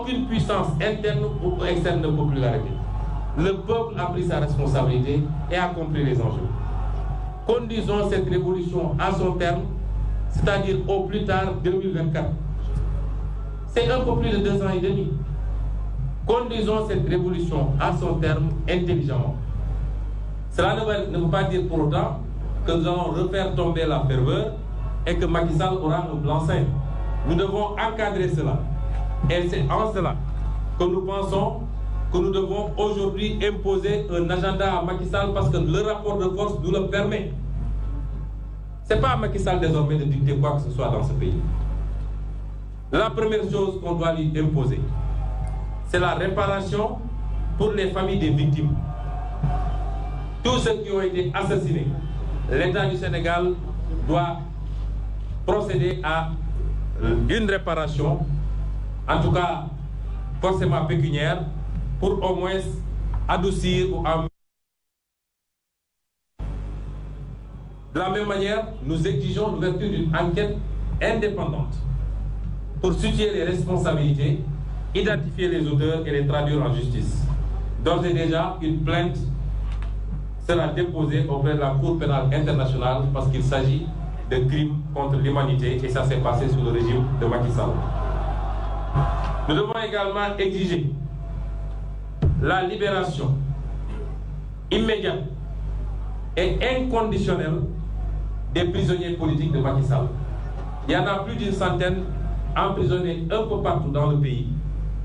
aucune puissance interne ou externe ne peut plus l'arrêter. Le peuple a pris sa responsabilité et a compris les enjeux. Conduisons cette révolution à son terme, c'est-à-dire au plus tard 2024. C'est un peu plus de 2 ans et demi. Conduisons cette révolution à son terme intelligemment. Cela ne veut pas dire pour autant que nous allons refaire tomber la ferveur et que Macky Sall aura un blanc-seing. Nous devons encadrer cela. Et c'est en cela que nous pensons que nous devons aujourd'hui imposer un agenda à Macky Sall parce que le rapport de force nous le permet. Ce n'est pas à Macky Sall désormais de dicter quoi que ce soit dans ce pays. La première chose qu'on doit lui imposer, c'est la réparation pour les familles des victimes. Tous ceux qui ont été assassinés, l'État du Sénégal doit procéder à une réparation, en tout cas forcément pécuniaire, pour au moins adoucir ou améliorer. De la même manière, nous exigeons l'ouverture d'une enquête indépendante pour situer les responsabilités, identifier les auteurs et les traduire en justice. D'ores et déjà, une plainte sera déposée auprès de la Cour pénale internationale parce qu'il s'agit de crimes contre l'humanité et ça s'est passé sous le régime de Macky Sall. Nous devons également exiger la libération immédiate et inconditionnelle des prisonniers politiques de Macky Sall. Il y en a plus d'une centaine emprisonnés un peu partout dans le pays,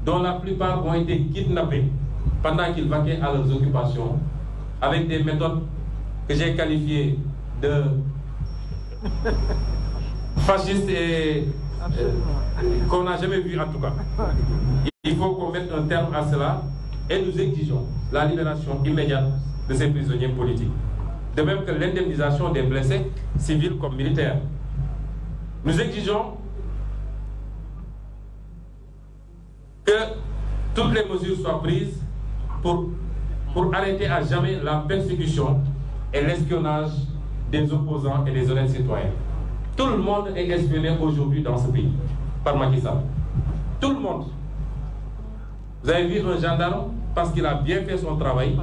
dont la plupart ont été kidnappés pendant qu'ils vaquaient à leurs occupations, avec des méthodes que j'ai qualifiées de fascistes et qu'on n'a jamais vues en tout cas. Il faut qu'on mette un terme à cela et nous exigeons la libération immédiate de ces prisonniers politiques. De même que l'indemnisation des blessés, civils comme militaires. Nous exigeons que toutes les mesures soient prises pour arrêter à jamais la persécution et l'espionnage des opposants et des honnêtes citoyens. Tout le monde est espionné aujourd'hui dans ce pays par Macky Sall. Tout le monde. Vous avez vu un gendarme, parce qu'il a bien fait son travail,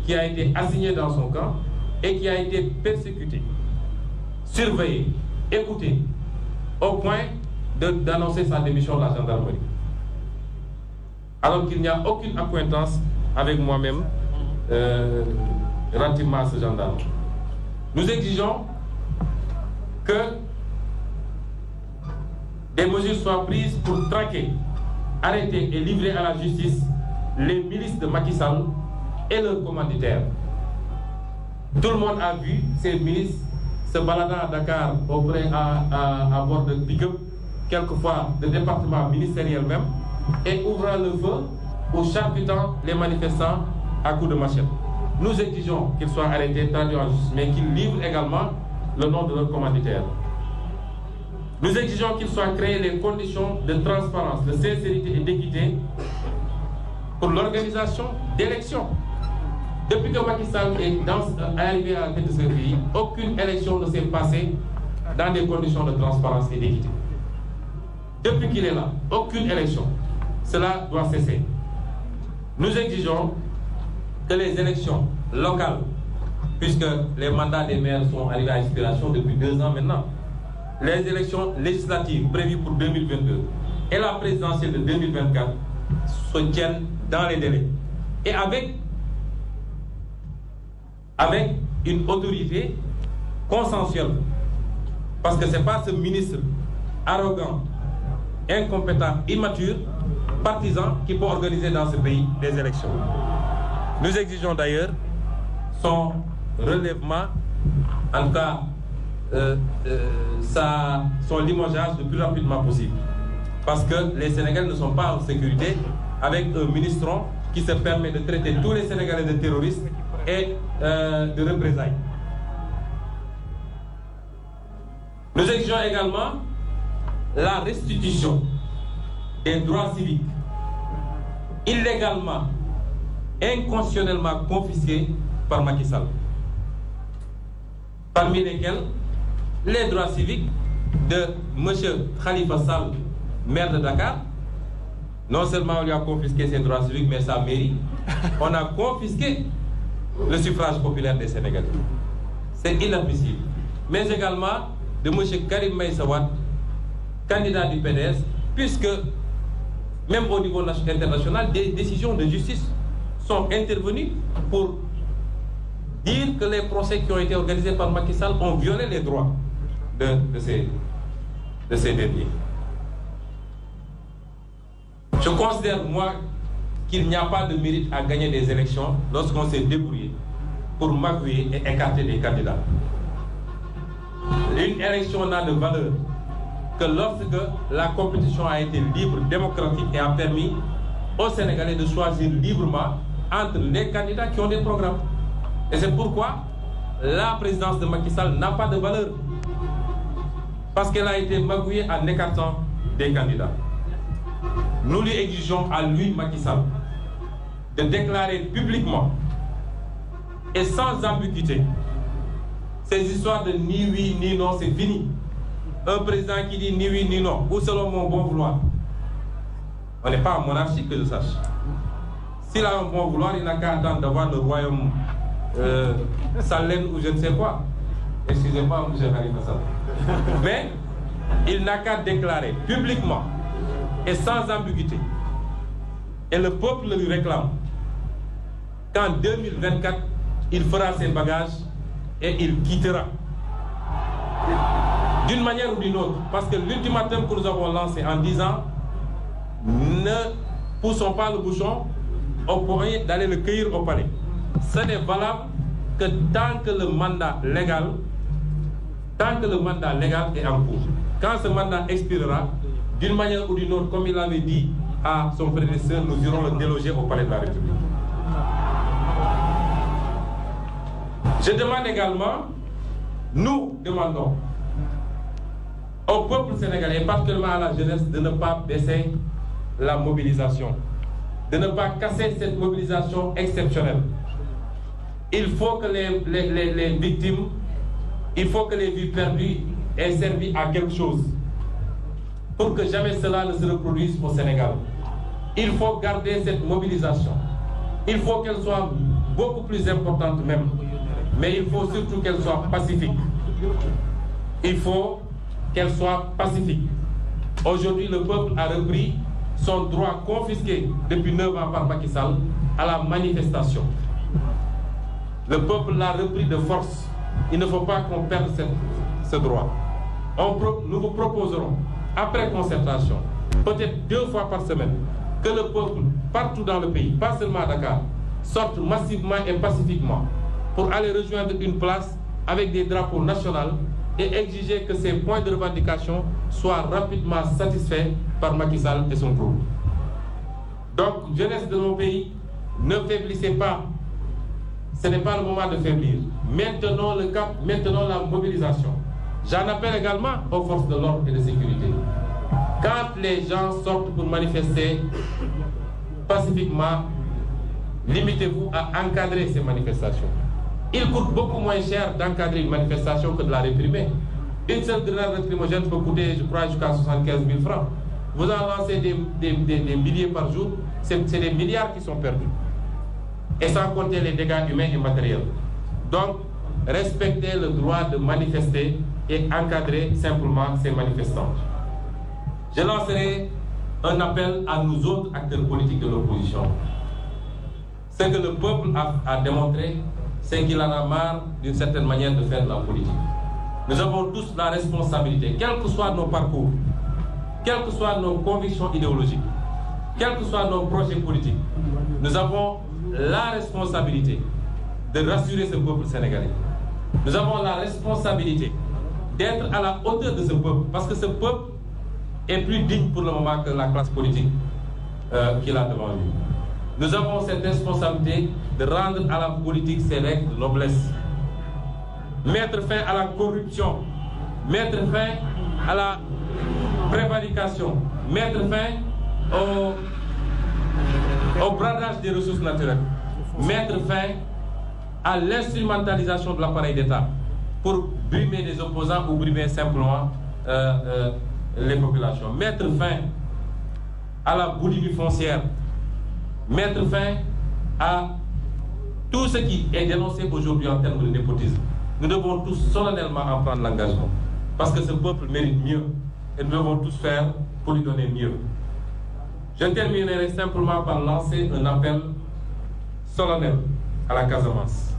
qui a été assigné dans son camp et qui a été persécuté, surveillé, écouté, au point d'annoncer sa démission de la gendarmerie. Alors qu'il n'y a aucune accointance avec moi-même relativement à ce gendarme. Nous exigeons que des mesures soient prises pour traquer, arrêter et livrer à la justice les milices de Macky Sall et leurs commanditaires. Tout le monde a vu ces milices se baladant à Dakar à bord de pick-up, quelquefois de départements ministériels même, et ouvrant le feu ou charcutant les manifestants à coups de machette. Nous exigeons qu'ils soient arrêtés, traduits en justice, mais qu'ils livrent également le nom de leurs commanditaires. Nous exigeons qu'il soit créé les conditions de transparence, de sincérité et d'équité pour l'organisation d'élections. Depuis que Macky Sall est arrivé à la tête de ce pays, aucune élection ne s'est passée dans des conditions de transparence et d'équité. Depuis qu'il est là, aucune élection. Cela doit cesser. Nous exigeons que les élections locales, puisque les mandats des maires sont arrivés à expiration depuis 2 ans maintenant, les élections législatives prévues pour 2022 et la présidentielle de 2024 se tiennent dans les délais. Et avec une autorité consensuelle. Parce que ce n'est pas ce ministre arrogant, incompétent, immature, partisan qui peut organiser dans ce pays des élections. Nous exigeons d'ailleurs son relèvement, en tout cas son limogeage le plus rapidement possible. Parce que les Sénégalais ne sont pas en sécurité avec un ministron qui se permet de traiter tous les Sénégalais de terroristes et de représailles. Nous exigeons également la restitution des droits civiques illégalement, inconstitutionnellement confisqués par Macky Sall. Parmi lesquels les droits civiques de M. Khalifa Sall, maire de Dakar, Non seulement on lui a confisqué ses droits civiques, mais sa mairie. On a confisqué le suffrage populaire des Sénégalais. C'est inadmissible. Mais également de M. Karim Meïssa Wade, candidat du PDS, puisque même au niveau international, des décisions de justice sont intervenues pour dire que les procès qui ont été organisés par Macky Sall ont violé les droits de ces derniers. Je considère, moi, qu'il n'y a pas de mérite à gagner des élections lorsqu'on s'est débrouillé pour magouiller et écarter des candidats. Une élection n'a de valeur que lorsque la compétition a été libre, démocratique et a permis aux Sénégalais de choisir librement entre les candidats qui ont des programmes. Et c'est pourquoi la présidence de Macky Sall n'a pas de valeur. Parce qu'elle a été magouillée en écartant des candidats. Nous lui exigeons à lui, Macky Sall, de déclarer publiquement et sans ambiguïté ces histoires de ni oui ni non, c'est fini. Un président qui dit ni oui ni non, ou selon mon bon vouloir. On n'est pas en monarchie, que je sache. S'il a un bon vouloir, il n'a qu'à attendre d'avoir le royaume Salène ou je ne sais quoi. Excusez-moi, M. Khalifa Sall. Mais il n'a qu'à déclarer publiquement et sans ambiguïté. Et le peuple lui réclame qu'en 2024, il fera ses bagages et il quittera. D'une manière ou d'une autre. Parce que l'ultimatum que nous avons lancé en disant ne poussons pas le bouchon au point d'aller le cueillir au palais. Ce n'est valable que tant que le mandat légal est en cours. Quand ce mandat expirera, d'une manière ou d'une autre, comme il avait dit à son frère et sœur, nous irons le déloger au palais de la République. Je demande également, nous demandons au peuple sénégalais, et particulièrement à la jeunesse, de ne pas baisser la mobilisation, de ne pas casser cette mobilisation exceptionnelle. Il faut que les victimes, il faut que les vies perdues aient servi à quelque chose pour que jamais cela ne se reproduise au Sénégal. Il faut garder cette mobilisation. Il faut qu'elle soit beaucoup plus importante même. Mais il faut surtout qu'elle soit pacifique. Il faut qu'elle soit pacifique. Aujourd'hui, le peuple a repris son droit confisqué depuis 9 ans par Macky Sall à la manifestation. Le peuple l'a repris de force. Il ne faut pas qu'on perde ce droit. Nous vous proposerons, après concertation, peut-être 2 fois par semaine, que le peuple, partout dans le pays, pas seulement à Dakar, sorte massivement et pacifiquement pour aller rejoindre une place avec des drapeaux nationaux et exiger que ces points de revendication soient rapidement satisfaits par Macky Sall et son groupe. Donc, jeunesse de nos pays, ne faiblissez pas. Ce n'est pas le moment de faiblir. Maintenons le cap, maintenons la mobilisation. J'en appelle également aux forces de l'ordre et de sécurité. Quand les gens sortent pour manifester pacifiquement, limitez-vous à encadrer ces manifestations. Il coûte beaucoup moins cher d'encadrer une manifestation que de la réprimer. Une seule grenade lacrymogène peut coûter, je crois, jusqu'à 75 000 francs. Vous en lancez des milliers par jour, c'est des milliards qui sont perdus. Et sans compter les dégâts humains et matériels. Donc, respectez le droit de manifester et encadrer simplement ces manifestants. Je lancerai un appel à nous autres acteurs politiques de l'opposition. Ce que le peuple a démontré, c'est qu'il en a marre d'une certaine manière de faire de la politique. Nous avons tous la responsabilité, quels que soient nos parcours, quelles que soient nos convictions idéologiques, quels que soient nos projets politiques, nous avons la responsabilité de rassurer ce peuple sénégalais. Nous avons la responsabilité d'être à la hauteur de ce peuple, parce que ce peuple est plus digne pour le moment que la classe politique qu'il a devant lui. Nous avons cette responsabilité de rendre à la politique ses règles de noblesse. Mettre fin à la corruption, mettre fin à la prévarication, mettre fin au bradage des ressources naturelles, mettre fin à l'instrumentalisation de l'appareil d'État pour brimer les opposants ou brimer simplement les populations. Mettre fin à la boulimie foncière, mettre fin à tout ce qui est dénoncé aujourd'hui en termes de népotisme. Nous devons tous solennellement en prendre l'engagement, parce que ce peuple mérite mieux, et nous devons tous faire pour lui donner mieux. Je terminerai simplement par lancer un appel solennel à la Casamance.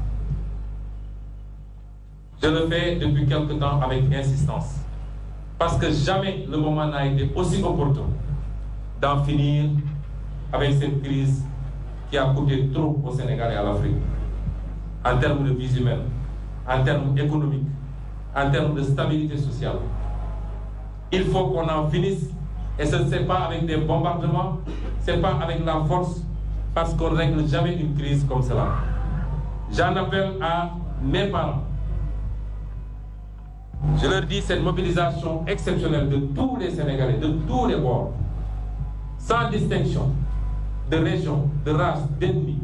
Je le fais depuis quelque temps avec insistance, parce que jamais le moment n'a été aussi opportun d'en finir avec cette crise qui a coûté trop au Sénégal et à l'Afrique, en termes de vies humaines, en termes économiques, en termes de stabilité sociale. Il faut qu'on en finisse, et ce n'est pas avec des bombardements, ce n'est pas avec la force, parce qu'on ne règle jamais une crise comme cela. J'en appelle à mes parents. Je leur dis cette mobilisation exceptionnelle de tous les Sénégalais, de tous les bords, sans distinction de région, de race, d'ethnie,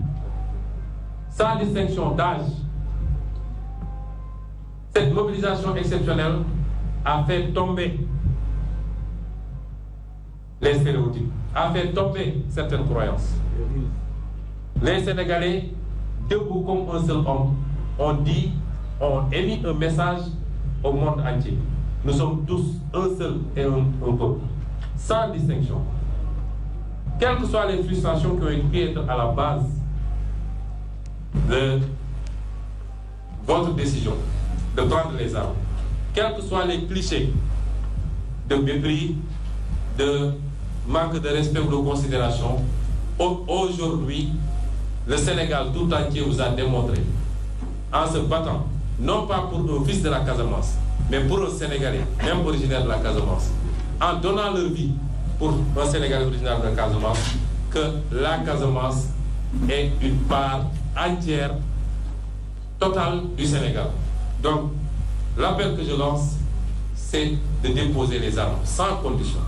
sans distinction d'âge. Cette mobilisation exceptionnelle a fait tomber les stéréotypes, a fait tomber certaines croyances. Les Sénégalais, debout comme un seul homme, ont émis un message au monde entier. Nous sommes tous un seul et un peuple, sans distinction. Quelles que soient les frustrations qui ont pu être à la base de votre décision de prendre les armes, quels que soient les clichés de mépris, de manque de respect ou de considération, aujourd'hui, le Sénégal tout entier vous a démontré, en se battant, non pas pour un fils de la Casamance, mais pour un Sénégalais, même originaire de la Casamance, en donnant leur vie pour un Sénégalais originaire de la Casamance, que la Casamance est une part entière, totale du Sénégal. Donc, l'appel que je lance, c'est de déposer les armes, sans condition.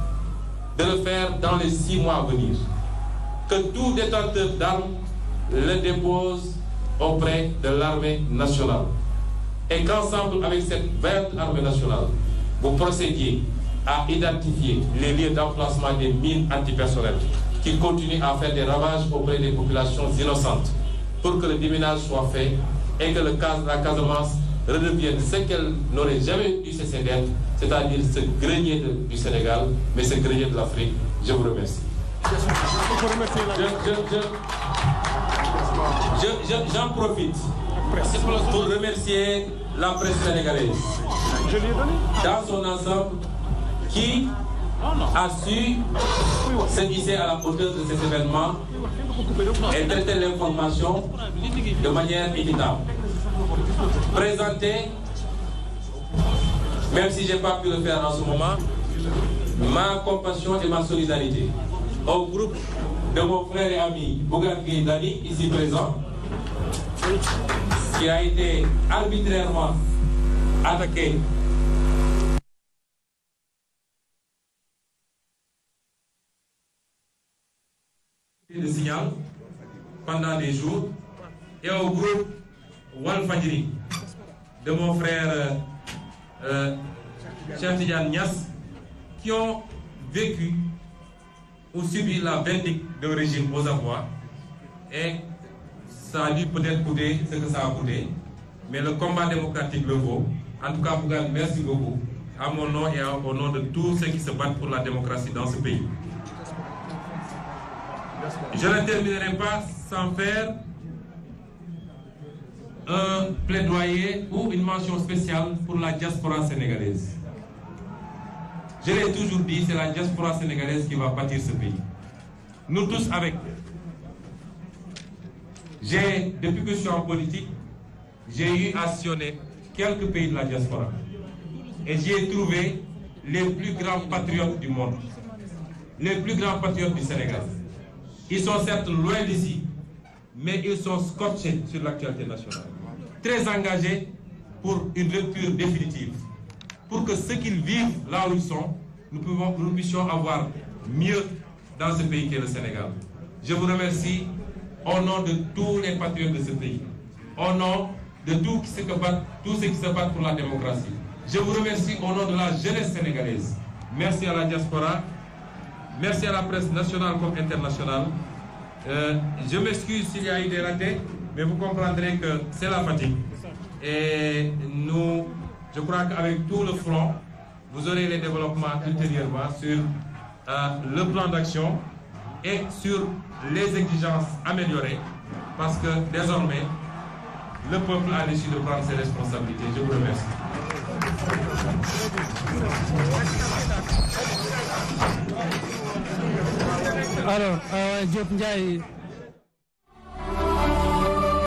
De le faire dans les 6 mois à venir. Que tout détenteur d'armes le dépose auprès de l'armée nationale. Et qu'ensemble, avec cette vaillante armée nationale, vous procédiez à identifier les lieux d'emplacement des mines antipersonnelles qui continuent à faire des ravages auprès des populations innocentes, pour que le déminage soit fait et que la Casamance redevienne ce qu'elle n'aurait jamais dû cesser d'être, c'est-à-dire ce grenier du Sénégal, mais ce grenier de l'Afrique. Je vous remercie. J'en profite pour remercier la presse sénégalaise dans son ensemble qui a su se hisser à la hauteur de cet événement et traiter l'information de manière équitable. Présenter, même si je n'ai pas pu le faire en ce moment, ma compassion et ma solidarité au groupe de mon frère et ami Bougane Gueye Dany, ici présent, qui a été arbitrairement attaqué. De signal pendant des jours, et au groupe Walfadjri de mon frère Cheikh Tidiane Niass, qui ont vécu ou subi la vindicte d'un régime aux abois, et ça a dû peut-être coûter ce que ça a coûté, mais le combat démocratique le vaut. En tout cas, Bougane, merci beaucoup, à mon nom et au nom de tous ceux qui se battent pour la démocratie dans ce pays. Je ne terminerai pas sans faire un plaidoyer ou une mention spéciale pour la diaspora sénégalaise. Je l'ai toujours dit, c'est la diaspora sénégalaise qui va bâtir ce pays. Nous tous avec. Depuis que je suis en politique, j'ai eu à sillonner quelques pays de la diaspora. Et j'y ai trouvé les plus grands patriotes du monde, les plus grands patriotes du Sénégal. Ils sont certes loin d'ici, mais ils sont scotchés sur l'actualité nationale. Très engagés pour une rupture définitive. Pour que ce qu'ils vivent là où ils sont, nous puissions avoir mieux dans ce pays qu'est le Sénégal. Je vous remercie au nom de tous les patriotes de ce pays, au nom de tous ceux qui se battent pour la démocratie. Je vous remercie au nom de la jeunesse sénégalaise. Merci à la diaspora. Merci à la presse nationale comme internationale. Je m'excuse s'il y a eu des ratés, mais vous comprendrez que c'est la fatigue. Et nous, je crois qu'avec tout le front, vous aurez les développements ultérieurement sur le plan d'action et sur les exigences améliorées, parce que désormais, le peuple a décidé de prendre ses responsabilités. Je vous remercie. Alors, Diop Ndiaye